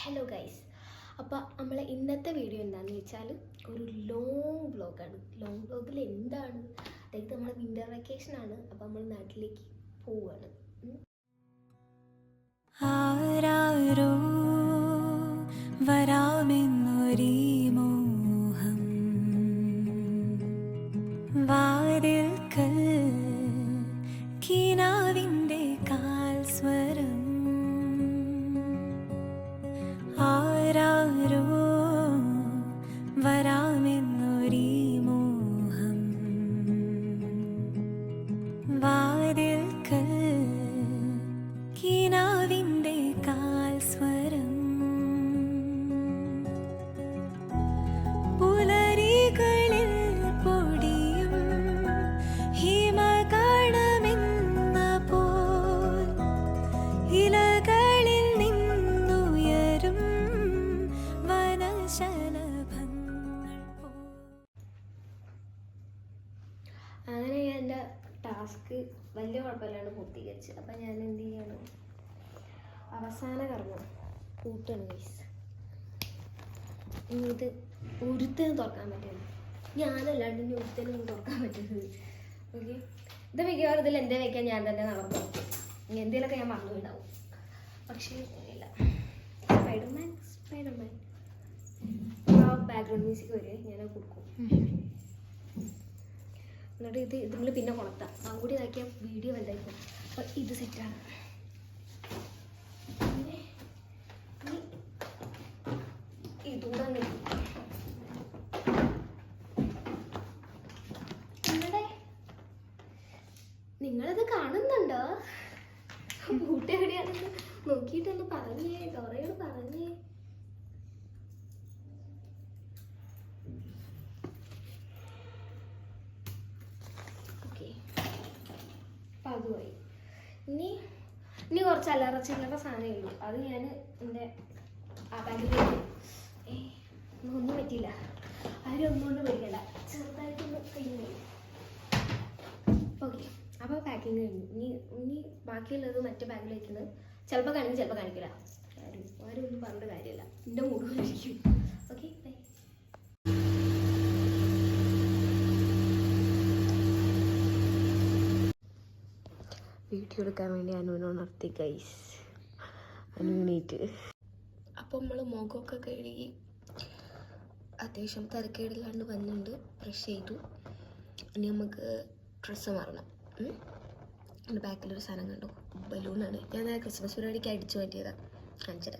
Hello guys, അപ്പോൾ നമ്മളെ ഇന്നത്തെ വീഡിയോ എന്താണെന്ന് വെച്ചാൽ ഒരു ലോങ് വ്ളോഗാണ്. ലോങ് വ്ളോഗിൽ എന്താണ്, അതായത് നമ്മൾ വിൻ്റർ വെക്കേഷനാണ്. അപ്പോൾ നമ്മൾ നാട്ടിലേക്ക് പോവുകയാണ്. ആരാരോ വരാമെന്നൊരീ മോഹം വാതിൽക്കൽ കിനാവിൻ്റെ കാൽ സ്വരം. ആരാരോ വരാമെന്നൊരീ മോഹം വാതിൽക്കൽ കിനാവിൻ്റെ കാൽ സ്വരം. പുലരികളിൽ പൊടിയും ഹിമകണമെന്ന പോൽ ഇലകളിൽ നിന്നുയരും വനശലഭങ്ങൾ പോൽ. അങ്ങനെ ഞാൻ എൻ്റെ ടാസ്ക് വലിയ കുഴപ്പമില്ലാണ്ട് പൂർത്തീകരിച്ച്. അപ്പം ഞാൻ എന്ത് ചെയ്യാണ്, അവസാന കർമ്മം കൂട്ടാണ് ഗൈസ്. ഇനി ഇത് ഒരുത്തനും തുറക്കാൻ പറ്റില്ല, ഞാനല്ലാണ്ട് ഇനി ഒരുത്തനും തുറക്കാൻ പറ്റുന്നത്. ഓക്കെ, ഇത് മിക്കവാറും ഇതിൽ എൻ്റെ വയ്ക്കാൻ ഞാൻ തന്നെ നടന്നു. ഇനി എന്തെങ്കിലുമൊക്കെ ഞാൻ മറന്നുണ്ടാവും, പക്ഷേ ഇല്ല. സ്പൈഡർമാൻ ആ ബാക്ക്ഗ്രൗണ്ട് മ്യൂസിക് വരെ ഞാൻ കൊടുക്കും. എന്നിട്ട് ഇത് നമ്മൾ പിന്നെ കൊളത്താം. ആ കൂടി ഇതാക്കിയ വീഡിയോ വലുതായിരിക്കും. അപ്പം ഇത് സെറ്റാണ്. പിന്നെ ഇതുകൂടെ നിങ്ങളിത് കാണുന്നുണ്ടോ? ബൂട്ട് എവിടെയാണെന്ന് നോക്കിയിട്ടൊന്ന് പറഞ്ഞേ, ഡോറയോട് പറഞ്ഞേ. അപ്പം അതുമായി. ഇനി കുറച്ച് അല്ലറ ചില്ലറ സാധനമേ ഉള്ളൂ. അത് ഞാൻ എൻ്റെ ആ ബാഗിൽ ഒന്നും പറ്റിയില്ല. ആരും ഒന്നുകൊണ്ട് പേടിക്കണ്ട, ചെറുതായിട്ടൊന്ന് കഴിഞ്ഞു. ഓക്കെ, അപ്പോൾ പാക്കിങ് കഴിഞ്ഞു. ഇനി ബാക്കിയുള്ളത് മറ്റേ ബാഗിൽ വയ്ക്കുന്നത് ചിലപ്പോൾ കാണിക്കും, ചിലപ്പോൾ കാണിക്കില്ല. ആരും ഒന്നും പറഞ്ഞിട്ട് കാര്യമില്ല, എൻ്റെ മൂഡ് കഴിക്കും. Okay, by. വീഡിയോ എടുക്കാൻ വേണ്ടി അനുവിനെ ഉണർത്തി ഗൈസ്. അനുവിനീറ്റ് അപ്പം നമ്മൾ മുഖമൊക്കെ കഴുകി അത്യാവശ്യം തരക്കേടില്ലാണ്ട് വന്നിട്ടുണ്ട്. ബ്രഷ് ചെയ്തു. ഇനി നമുക്ക് ഡ്രസ്സ് മാറണം. എൻ്റെ ബാക്കിലൊരു സാധനം കണ്ടു, ബലൂണാണ്. ഞാൻ ക്രിസ്മസ് പരിപാടിക്ക് അടിച്ചു മാറ്റിയതാണ്, കാണിച്ചത്.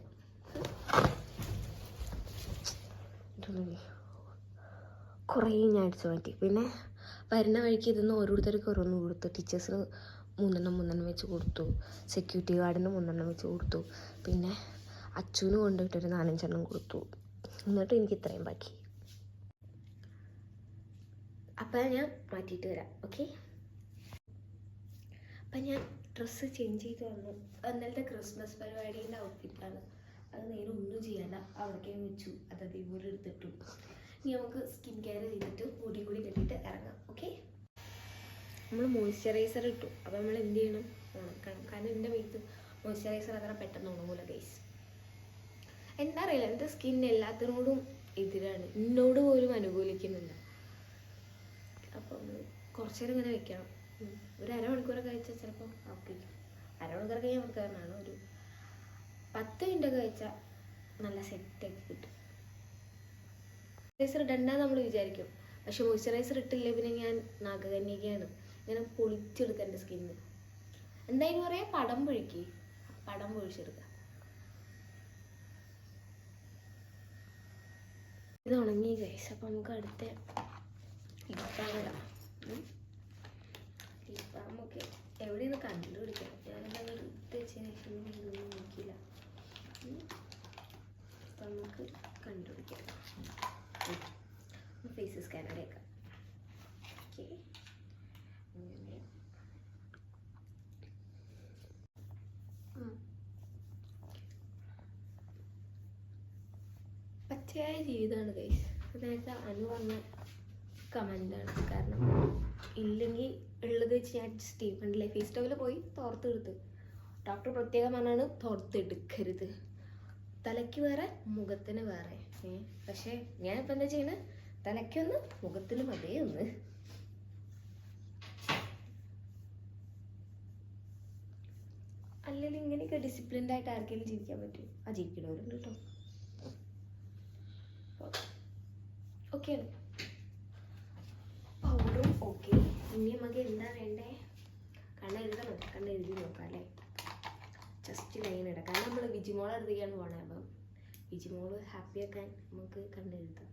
കുറേ ഞാൻ അടിച്ചു മാറ്റി. പിന്നെ വരുന്ന വഴിക്ക് ഇതൊന്ന് ഓരോരുത്തർക്ക് ഓരോന്ന് കൊടുത്തു. ടീച്ചേഴ്സിന് മൂന്നെണ്ണം വെച്ച് കൊടുത്തു. സെക്യൂരിറ്റി ഗാർഡിന് 3 വെച്ച് കൊടുത്തു. പിന്നെ അച്ചുവിന് കൊണ്ടുപോയിട്ടൊരു 4-5 കൊടുത്തു. എന്നിട്ട് എനിക്ക് ഇത്രയും ബാക്കി. അപ്പം ഞാൻ മാറ്റിയിട്ട് വരാം. ഓക്കെ, അപ്പം ഞാൻ ഡ്രസ്സ് ചേഞ്ച് ചെയ്ത് വന്നു. ഇന്നലത്തെ ക്രിസ്മസ് പരിപാടീൻ്റെ ഔട്ട്ഫിറ്റാണ്. അത് നേരെ ഒന്നും ചെയ്യണ്ട, അവിടേക്ക് വെച്ചു. അത് അതേപോലെ എടുത്തിട്ടു. ഇനി നമുക്ക് സ്കിൻ കെയർ ചെയ്തിട്ട് മുടി കൂടി കെട്ടിയിട്ട് ഇറങ്ങാം. ഓക്കെ, നമ്മൾ മോയ്സ്ചറൈസർ ഇട്ടു. അപ്പോൾ നമ്മൾ എന്ത് ചെയ്യണം, ഉണക്കണം. കാരണം എൻ്റെ മേത്ത് മോയ്സ്ചറൈസർ അത്ര പെട്ടെന്ന് ഉണങ്ങൂല ഗൈസ്. എന്താ അറിയില്ല, എൻ്റെ സ്കിൻ എല്ലാത്തിനോടും എതിരാണ്, എന്നോട് പോലും അനുകൂലിക്കുന്നില്ല. അപ്പോൾ നമ്മൾ കുറച്ച് നേരം ഇങ്ങനെ വെക്കണം. ഒരു അരമണിക്കൂറൊക്കെ കഴിച്ചാൽ ചിലപ്പോൾ ഓക്കെ. അരമണിക്കൂറൊക്കെ ഞാൻ വെക്കാറുണ്ടാണ്. ഒരു 10 മിനിറ്റൊക്കെ കഴിച്ചാൽ നല്ല സെറ്റാക്കി കിട്ടും. മോയ്സ്ചറൈസർ ഇടണ്ടെന്ന് നമ്മൾ വിചാരിക്കും, പക്ഷെ മോയ്സ്ചറൈസർ ഇട്ടില്ലേ പിന്നെ ഞാൻ നാഗകന്യകയാണ്. ഇങ്ങനെ പൊളിച്ചെടുക്കുക എൻ്റെ സ്കിന്ന്. എന്തായാലും പറയാം, പടം പൊഴിച്ചെടുക്കുക. ഇത് ഉണങ്ങി ഗൈസ്. അപ്പം നമുക്ക് അടുത്ത ലിപ്പാമിടാം. ലിപ്പാമൊക്കെ എവിടെയൊന്ന് കണ്ടുപിടിക്കണം. ഞാനെന്താ എടുത്ത് വെച്ചൊന്നും നോക്കിയില്ല. അപ്പം നമുക്ക് കണ്ടുപിടിക്കാം. ഫേസ് സ്കാനർ വെക്കാം. ഓക്കെ, പച്ചയായ ജീവിതമാണ് ഗൈസ്. നേരത്തെ അനു പറഞ്ഞ കമൻ്റാണ്. കാരണം ഇല്ലെങ്കിൽ ഉള്ളത് വെച്ച് ഞാൻ അഡ്ജസ്റ്റ് ചെയ്യും. കണ്ടില്ലേ, ഫേസ് സ്റ്റോവിൽ പോയി തോർത്തെടുത്ത്. ഡോക്ടർ പ്രത്യേകം പറഞ്ഞാണ് തോർത്തെടുക്കരുത്. തലയ്ക്ക് വേറെ മുഖത്തിന് വേറെ. പക്ഷെ ഞാനിപ്പോൾ എന്താ ചെയ്യുന്നത്, തലയ്ക്കൊന്ന് മുഖത്തിനും അതേ ഒന്ന്. അല്ലെങ്കിൽ ഇങ്ങനെയൊക്കെ ഡിസിപ്ലിൻഡ് ആയിട്ട് ആർക്കെങ്കിലും ജീവിക്കാൻ പറ്റും? ആ ജീവിക്കണവരുണ്ട് കേട്ടോ. ഓക്കെ പൗഡറും ഓക്കെ. ഇനി നമുക്ക് എന്താ വേണ്ടേ? കണ്ണെഴുതണം. കണ്ണെഴുതി നോക്കാം അല്ലേ? ജസ്റ്റ് ലൈൻ ഇടാം. കാരണം നമ്മൾ വിജിമോൾ എഴുതിയാണ് പോണേ. അപ്പം വിജിമോൾ ഹാപ്പി ആക്കാൻ നമുക്ക് കണ്ണെഴുതാം.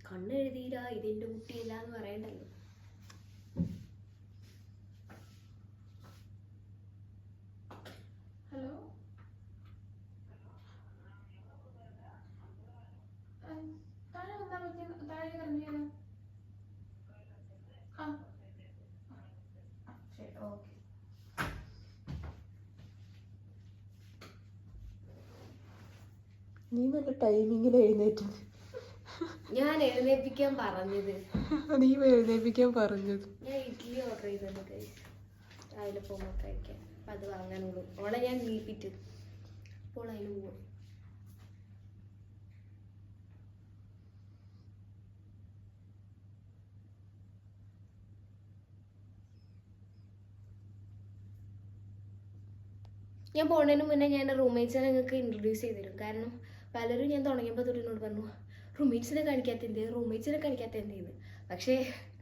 കണ്ണെഴുതിയില്ല ഇതെൻ്റെ കുട്ടിയല്ല എന്ന് പറയണ്ടല്ലോ. ഹലോ, താഴെ വന്നാൽ മതി. താഴെ ഇറങ്ങിയാലോ? ആ ശരി, ഓക്കെ. നീ നല്ല ടൈമിങ്ങിൽ എഴുന്നേറ്റത്. ഞാൻ എഴുന്നേൽപ്പിക്കാൻ പറഞ്ഞത്. നീ എഴുന്നേൽപ്പിക്കാൻ പറഞ്ഞത്. ഞാൻ ഇഡ്ഡലി ഓർഡർ ചെയ്തത് കഴിച്ചു രാവിലെ പോകുമ്പോൾ കഴിക്കാൻ. അപ്പം അത് വാങ്ങാനുള്ളൂ. ഓളെ ഞാൻ നീപ്പിട്ട് അപ്പോൾ അതിന് പോവാം. ഞാൻ പോണതിന് മുന്നേ ഞാൻ റൂംമേറ്റ്സിനെ നിങ്ങൾക്ക് ഇൻട്രൊഡ്യൂസ് ചെയ്ത് തരും. കാരണം പലരും ഞാൻ തുടങ്ങിയപ്പോൾ തൊട്ട് എന്നോട് പറഞ്ഞു റൂംമേറ്റ്സിനെ കാണിക്കാത്ത എന്തെന്ന്. പക്ഷേ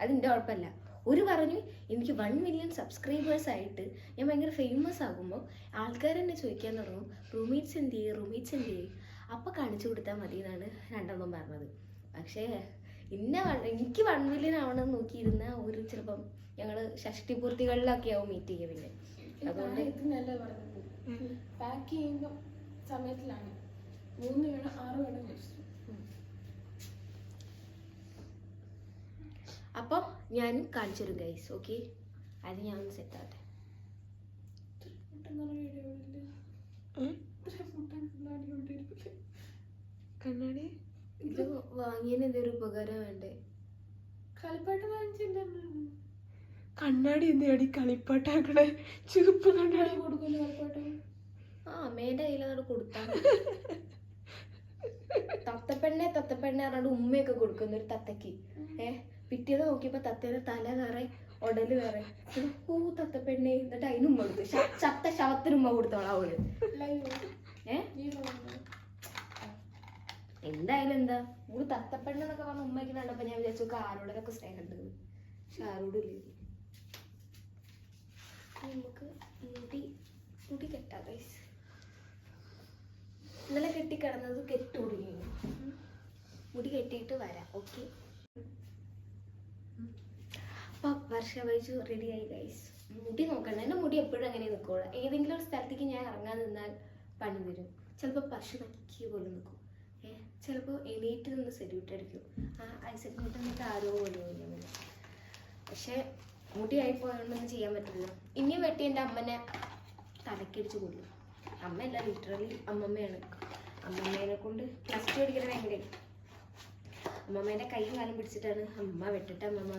അതിൻ്റെ കുഴപ്പമില്ല. ഒരു പറഞ്ഞു എനിക്ക് 1 മില്യൺ സബ്സ്ക്രൈബേഴ്സ് ആയിട്ട് ഞാൻ ഭയങ്കര ഫേമസ് ആകുമ്പോൾ ആൾക്കാർ എന്നെ ചോദിക്കാൻ തുടങ്ങും റൂംമേറ്റ്സ് എന്ത് ചെയ്യും. അപ്പോൾ കാണിച്ചു കൊടുത്താൽ മതി എന്നാണ് രണ്ടെണ്ണം പറഞ്ഞത്. പക്ഷേ എനിക്ക് 1 മില്യൺ ആവണമെന്ന് നോക്കിയിരുന്ന ഒരു ചിലപ്പം ഞങ്ങൾ ഷഷ്ടിപൂർത്തികളിലൊക്കെ ആവും മീറ്റ് ചെയ്യുക. പിന്നെ അതുകൊണ്ട് ഇതിനല്ല പറഞ്ഞത്, പാക്ക് ചെയ്യുമ്പോൾ സമയത്തിലാണ് 3 വേണം 6 വേണം ചോദിച്ചു. അപ്പം ഞാനും കാണിച്ചു തരും ഗൈസ്. ഓക്കെ, അത് ഞാൻ ഒന്ന് സെറ്റ് ആവട്ടെ. കണ്ണാടി ഇത് വാങ്ങിയതിന് എന്തൊരു ഉപകാരം വേണ്ടേ? കളിപ്പാട്ട് വാങ്ങിച്ചില്ല. കണ്ണാടി എന്തിനാടി കളിപ്പാട്ടാക്കണേ? ചുവപ്പ് കണ്ണാടി കൊടുക്കില്ല കളിപ്പാട്ട്. ആ അമ്മേൻ്റെ കയ്യിലതോട് കൊടുത്താൽ തത്തപ്പെണ്ണെ പറഞ്ഞാണ്ട് ഉമ്മയൊക്കെ കൊടുക്കുന്നു ഒരു തത്തക്ക്. പിറ്റേന്ന് നോക്കിയപ്പോ തത്തേടെ തല വേറെ ഉടല് വേറെ. ഓ തത്തപ്പെണ്ണെ. എന്നിട്ട് അതിന് ഉമ്മ കൊടുത്തു. ചത്ത ശവത്തിന് ഉമ്മ കൊടുത്തോളാം അവള്. എന്തായാലും എന്താ ഒരു തത്തപ്പെണ്ണെന്നൊക്കെ പറഞ്ഞ ഉമ്മയ്ക്ക് കണ്ടപ്പോ ഞാൻ വിചാരിച്ചു ആരോടൊക്കെ സ്നേഹം ഉണ്ട്. പക്ഷെ ആരോടും ഇല്ല. നമുക്ക് മുടി കെട്ടാം ഗൈസ്. ഇന്നലെ കെട്ടിക്കിടന്നത് കെട്ടുടങ്ങി. മുടി കെട്ടിയിട്ട് വരാം. ഓക്കെ, അപ്പം വർഷ വൈജു റെഡിയായി ഗൈസ്. മുടി നോക്കണ്ട. എൻ്റെ മുടി എപ്പോഴും അങ്ങനെ നിൽക്കുള്ളൂ. ഏതെങ്കിലും ഒരു സ്ഥലത്തേക്ക് ഞാൻ ഇറങ്ങാൻ നിന്നാൽ പണി തരും. ചിലപ്പോൾ പശു നക്കിയ പോലെ നിൽക്കും. ചിലപ്പോൾ എണീറ്റ് നിന്ന് സെല്യൂട്ട് അടിക്കും. ഐസെറ്റ് നിന്നിട്ട് ആരോ പോലെ തോന്നിയാൽ. പക്ഷേ മുടിയായി പോയോണ്ടൊന്നും ചെയ്യാൻ പറ്റില്ല. ഇനിയും വെട്ടി എൻ്റെ അമ്മനെ തലക്കടിച്ച് കൊല്ലും. അമ്മയല്ല, ലിറ്ററലി അമ്മമ്മയാണ്. അമ്മമ്മേനെ കൊണ്ട് +2 പഠിക്കണ ഭയങ്കര അമ്മമ്മേൻ്റെ കൈയും കാലം പിടിച്ചിട്ടാണ് അമ്മ വെട്ടിട്ട് അമ്മമ്മ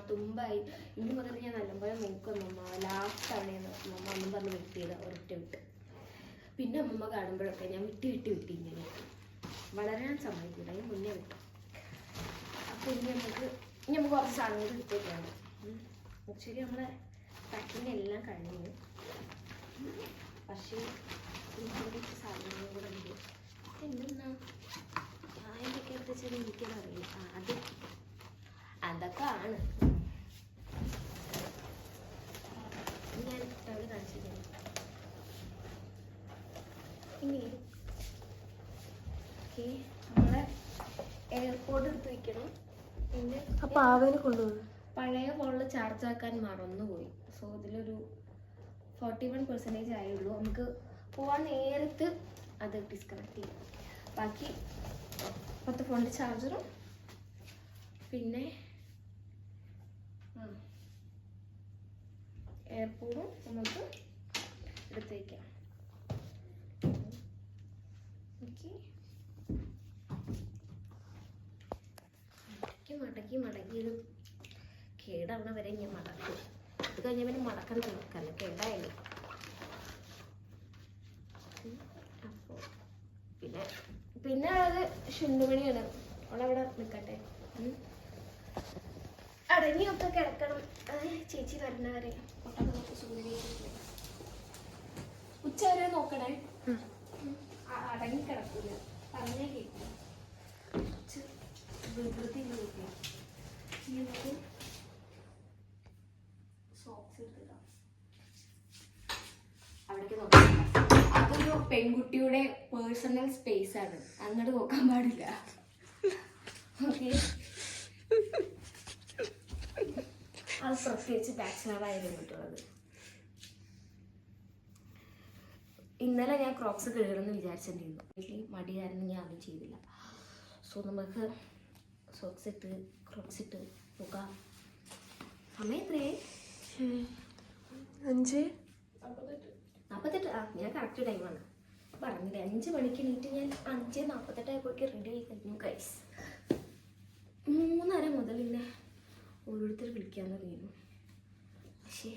തുമ്പായി ഇനി മുതൽ ഞാൻ നല്ലപോലെ നോക്കും അമ്മമ്മ. ലാസ്റ്റ് തവണയാണ് അമ്മമ്മ ഒന്നും പറഞ്ഞ് വെട്ടിയത് ഒരൊറ്റ വിട്ട്. പിന്നെ അമ്മമ്മ കാണുമ്പോഴൊക്കെ ഞാൻ വിട്ടി ഇങ്ങനെ വളരാൻ സമ്മതിക്കില്ല. ഞാൻ മുന്നേ വിട്ടു. അപ്പോൾ ഇനി നമുക്ക് കുറച്ച് സാധനങ്ങൾ എടുത്തേക്കാണ്. ശരി, നമ്മുടെ പാക്കിങ് എല്ലാം കഴിഞ്ഞു. പക്ഷേ കുറച്ച് സാധനങ്ങളും കൂടെ ഉണ്ട്. എന്തെന്നാ അതിൻ്റെയൊക്കെ എടുത്ത് വെച്ചാൽ എനിക്കതറിയില്ല. അതൊക്കെ ആണ് ഞാൻ അവിടെ കാണിച്ചിട്ടുണ്ട്. ഇനി ഓക്കെ, നമ്മളെ എയർപോർട്ട് എടുത്ത് വയ്ക്കണം. പിന്നെ അപ്പൊ ആവേനെ കൊണ്ടുപോകും. പഴയ ഫോണിൽ ചാർജ് ആക്കാൻ മറന്നുപോയി. സോ ഇതിലൊരു 41% ആയുള്ളൂ. നമുക്ക് പോവാൻ നേരത്ത് അത് ഡിസ്കണക്ട് ചെയ്യാം. ബാക്കി 10 ഫോണിൻ്റെ ചാർജറും പിന്നെ എയർപോർട്ടും നമുക്ക് എടുത്ത് വയ്ക്കാം. ഓക്കെ, മടക്കി ഇത് കേടാവണ വരെ ഞാൻ മടക്കും. ഇത് കഴിഞ്ഞ പിന്നെ മടക്കാൻ തീർക്കല്ല കേടായാലും. അപ്പോൾ പിന്നെ പിന്നെ അത് ശുണ്ടുമണിയാണ്. അവളവിടെ നിൽക്കട്ടെ. അടങ്ങിയൊക്കെ കിടക്കണം. ചേച്ചി വരുന്നവരെ ഉച്ച വരെ നോക്കണേ. അടങ്ങി കിടക്കില്ല, പറഞ്ഞേ കേൾക്കില്ല. വികൃതി നമുക്ക് സോക്സ് എടുത്തിടാം. അവിടേക്ക് നോക്കാം. അതൊരു പെൺകുട്ടിയുടെ പേഴ്സണൽ സ്പേസ് ആണ്, അങ്ങോട്ട് നോക്കാൻ പാടില്ല. ഓക്കെ, അത് പ്രത്യേകിച്ച് ബാച്ചിലറായ പെൺകുട്ടിയുള്ളത്. ഇന്നലെ ഞാൻ ക്രോക്സ് കഴുകണമെന്ന് വിചാരിച്ചിട്ടുണ്ടായിരുന്നു. വീട്ടിൽ മടിയായിരുന്നു, ഞാൻ അതും ചെയ്തില്ല. സോ നമുക്ക് സോക്സ് ഇട്ട് ക്രോക്സ് ഇട്ട് നോക്കാം. സമയം എത്രയായി? 5:48. ഞാൻ കറക്റ്റ് ടൈമാണ് പറഞ്ഞില്ലേ. 5 മണിക്ക് എണീറ്റ് ഞാൻ 5:48 ആയപ്പോഴേക്ക് റെഡി ആയി കഴിഞ്ഞു ഗൈസ്. 3:30 മുതൽ ഇങ്ങനെ ഓരോരുത്തർ വിളിക്കാൻ തുടങ്ങിയിരുന്നു. പക്ഷേ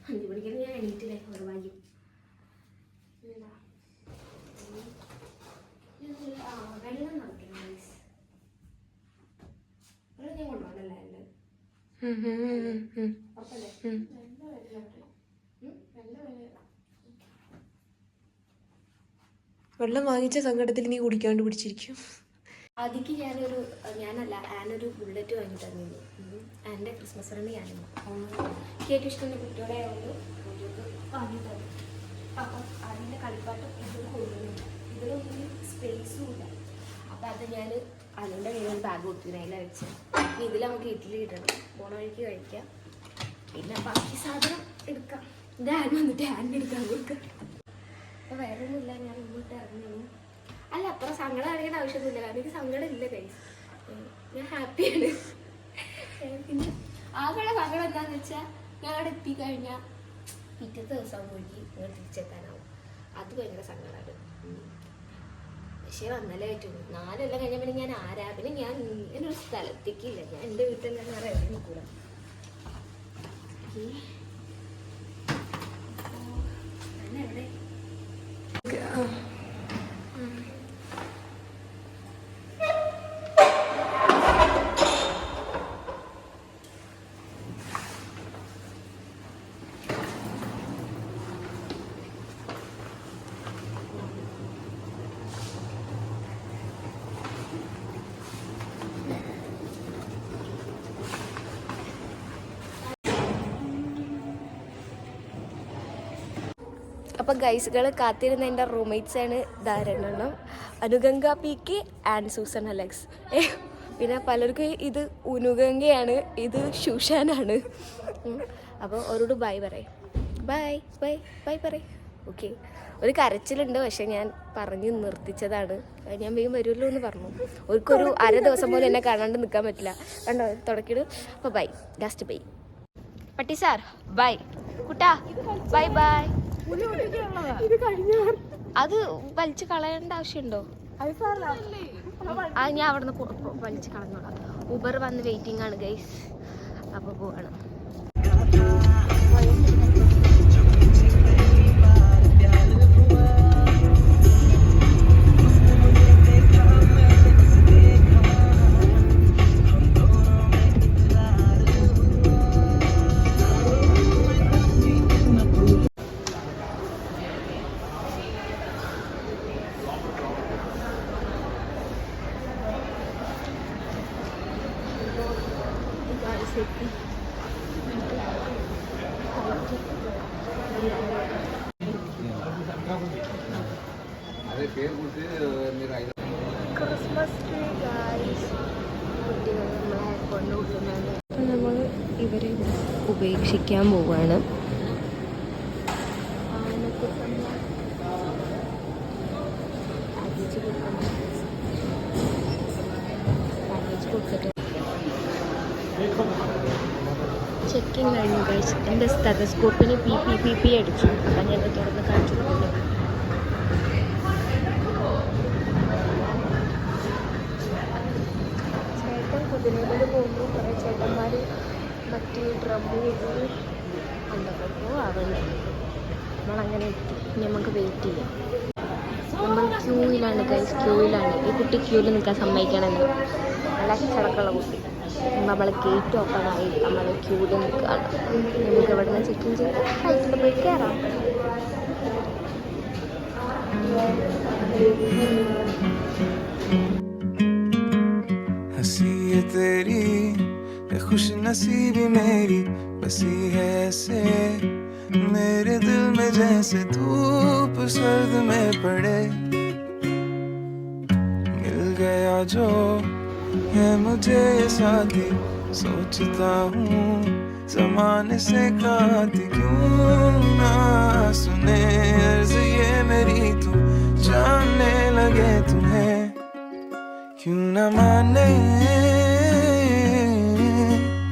5 മണിക്ക് ഞാൻ എണീറ്റില്ലേ, ഒരു ഭാഗ്യം. വെള്ളം നടക്കണം ഗൈസ്. വെള്ളം ഞാൻ കൊണ്ടുപോകണല്ലേ അല്ലേ? ഉറപ്പല്ലേ? വെള്ളം വാങ്ങിച്ച സങ്കടത്തിൽ നീ കുടിക്കാണ്ട് പിടിച്ചിരിക്കും. ആദ്യക്ക് ഞാനൊരു ബുള്ളറ്റ് വാങ്ങി തന്നിരുന്നു. എൻ്റെ ക്രിസ്മസ് ഫ്രണ്ട് ഞാനും എനിക്ക് ഏറ്റവും ഇഷ്ടം കുട്ടിയോടെ കുട്ടികൾക്ക് വാങ്ങി തന്നു. അപ്പം അതിൻ്റെ കളിപ്പാട്ടം ഇതിൽ കൊണ്ടുവരുന്നു. ഇതിലൊന്നും സ്പേസും ഇല്ല. അപ്പം അത് ഞാൻ അതിൻ്റെ കയ്യിൽ ബാഗ് കൊടുത്തു, അതിലാണ് വെച്ചത്. അപ്പം ഇതിൽ നമുക്ക് ഇഡ്ഡലി ഇടണം, പോണ വഴിക്ക് കഴിക്കാം. പിന്നെ ബാക്കി സാധനം എടുക്കാം. എൻ്റെ ആൻ വന്നിട്ട് ആൻ എടുക്കാൻ കൊടുക്കാം. അപ്പോൾ വേറെ ഒന്നുമില്ല, ഞാൻ മുമ്പോട്ട് ഇറങ്ങി. അല്ല, അത്ര സങ്കടം അറിയേണ്ട ആവശ്യമൊന്നുമില്ല, കാരണം എനിക്ക് സങ്കടം ഇല്ല ഗൈസ്. ഞാൻ ഹാപ്പിയാണ്. പിന്നെ ആകെയുള്ള സങ്കടം എന്താണെന്ന് വെച്ചാൽ ഞാൻ അവിടെ എത്തിക്കഴിഞ്ഞാൽ പിറ്റത്തെ ദിവസം പോയി നിങ്ങൾ തിരിച്ചെത്താനാവും. അത് ഭയങ്കര സങ്കടമാണ്. പക്ഷേ വന്നാലേ പറ്റുള്ളൂ. 4 കൊല്ലം കഴിഞ്ഞ പിന്നെ ഞാൻ ആരാ? പിന്നെ ഞാൻ ഇങ്ങനൊരു സ്ഥലത്തേക്കില്ല. ഞാൻ എൻ്റെ വീട്ടിലെല്ലാം വേറെ എവിടെ നിൽക്കൂല. എവിടെ അപ്പോൾ ഗൈസുകൾ കാത്തിരുന്ന എൻ്റെ റൂംമേറ്റ്സാണ് ധാരണണം, അനുഗംഗ PK ആൻഡ് സൂസൻ അലക്സ്. പിന്നെ പലർക്കും ഇത് ഉനുഗംഗയാണ്, ഇത് ശുഷാനാണ്. അപ്പോൾ അവരോട് ബൈ പറയും. ബൈ ബൈ ബൈ പറയും. ഓക്കെ, ഒരു കരച്ചിലുണ്ട്, പക്ഷെ ഞാൻ പറഞ്ഞ് നിർത്തിച്ചതാണ്. ഞാൻ വേഗം വരുമല്ലോ എന്ന് പറഞ്ഞു. അവർക്കൊരു അര ദിവസം പോലും എന്നെ കാണാണ്ട് നിൽക്കാൻ പറ്റില്ല. കണ്ടോ തുടക്കിയിട്ട്. അപ്പോൾ ബൈ, ലാസ്റ്റ് ബൈ. പട്ടി sir by. Kutta bye bye. അത് വലിച്ചു കളയേണ്ട ആവശ്യമുണ്ടോ? അത് ഞാൻ അവിടെ നിന്ന് വലിച്ചു കളഞ്ഞോളാം. ഊബർ വന്ന് വെയിറ്റിംഗ് ആണ് ഗൈസ്. അപ്പോൾ പോവാണ്. Christmas tree guys. കുട്ടികൾ നമ്മളെ കൊണ്ടുപോകുന്നുണ്ട്. അപ്പം നമ്മൾ ഇവരെ ഉപേക്ഷിക്കാൻ പോവുകയാണ്. പാക്കേജ് കൊടുത്തിട്ട് ചെക്കിങ് കഴിഞ്ഞു കഴിച്ച് എൻ്റെ സ്റ്റെതസ്കോപ്പിന് പി അടിച്ചു. അപ്പം ഞാൻ തുറന്ന് കാണിച്ചു കൊടുക്കുന്നു. ചേട്ടൻ കുതിരയിൽ പോകുമ്പോൾ കുറേ ചേട്ടന്മാർ മറ്റേ ഡ്രമ്മ് കണ്ടപ്പോൾ ആവുന്നു. നമ്മളങ്ങനെ എത്തി. ഇനി നമുക്ക് വെയിറ്റ് ചെയ്യാം. നമ്മൾ ക്യൂവിലാണ് ഗൈസ്, ക്യൂവിലാണ്. ഈ കുട്ടി ക്യൂവിൽ നിൽക്കാൻ സമ്മതിക്കണമല്ലോ, നല്ല ചടക്കുള്ള കുട്ടി. നമ്മൾ ഗേറ്റ് ഓപ്പൺ ആയി, നമ്മൾ ക്യൂവിൽ നിൽക്കുകയാണ്. നമുക്ക് ഇവിടെ നിന്ന് ചെക്കിൻ ചെയ്ത് ഫ്ലൈറ്റിൽ പോയി കയറാം. हंसी है तेरी खुश नसीबी मेरी, बसी है ऐसे मेरे दिल में जैसे धूप सर्द में पड़े। मिल गया जो है मुझे ये साथी, सोचता हूँ ज़माने से कहती क्यों ना सुने अर्ज़ ये मेरी, तू जानने लगे तुम्हें क्यों न माने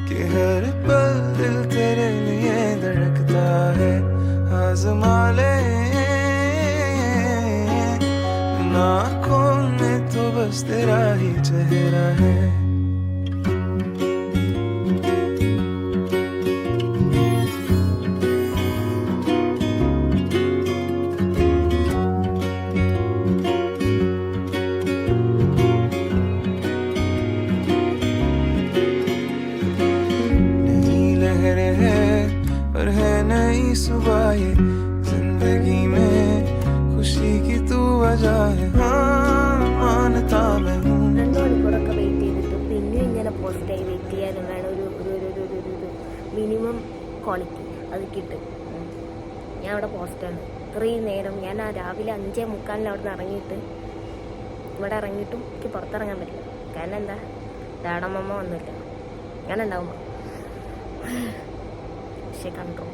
कि हर पल दिल तेरे लिए धड़कता है। आज़मा ले आँखों में तो बस तेरा ही चेहरा है। और है नई सुबह ये जिंदगी में खुशी की तू वजह है, हाँ मानता मैं हूँ। 2 മണിക്കൂറൊക്കെ വെയിറ്റ് ചെയ്തിട്ട് പിന്നെ ഇങ്ങനെ പോസ്റ്റായി വെയിറ്റ് ചെയ്യാനും വേണം ഒരു മിനിമം ക്വാളിറ്റി അത് കിട്ടും. ഞാൻ അവിടെ പോസ്റ്റാണ് ഇത്രയും നേരം. ഞാൻ ആ രാവിലെ 5:45 അവിടെ നിന്ന് ഇറങ്ങിയിട്ട് ഇവിടെ ഇറങ്ങിയിട്ടും എനിക്ക് പുറത്തിറങ്ങാൻ പറ്റില്ല. കാരണം എന്താ, ഡാഡമ്മ വന്നില്ല. ഞാൻ ഉണ്ടാവുമ്പോൾ പക്ഷേ കൺട്രോൾ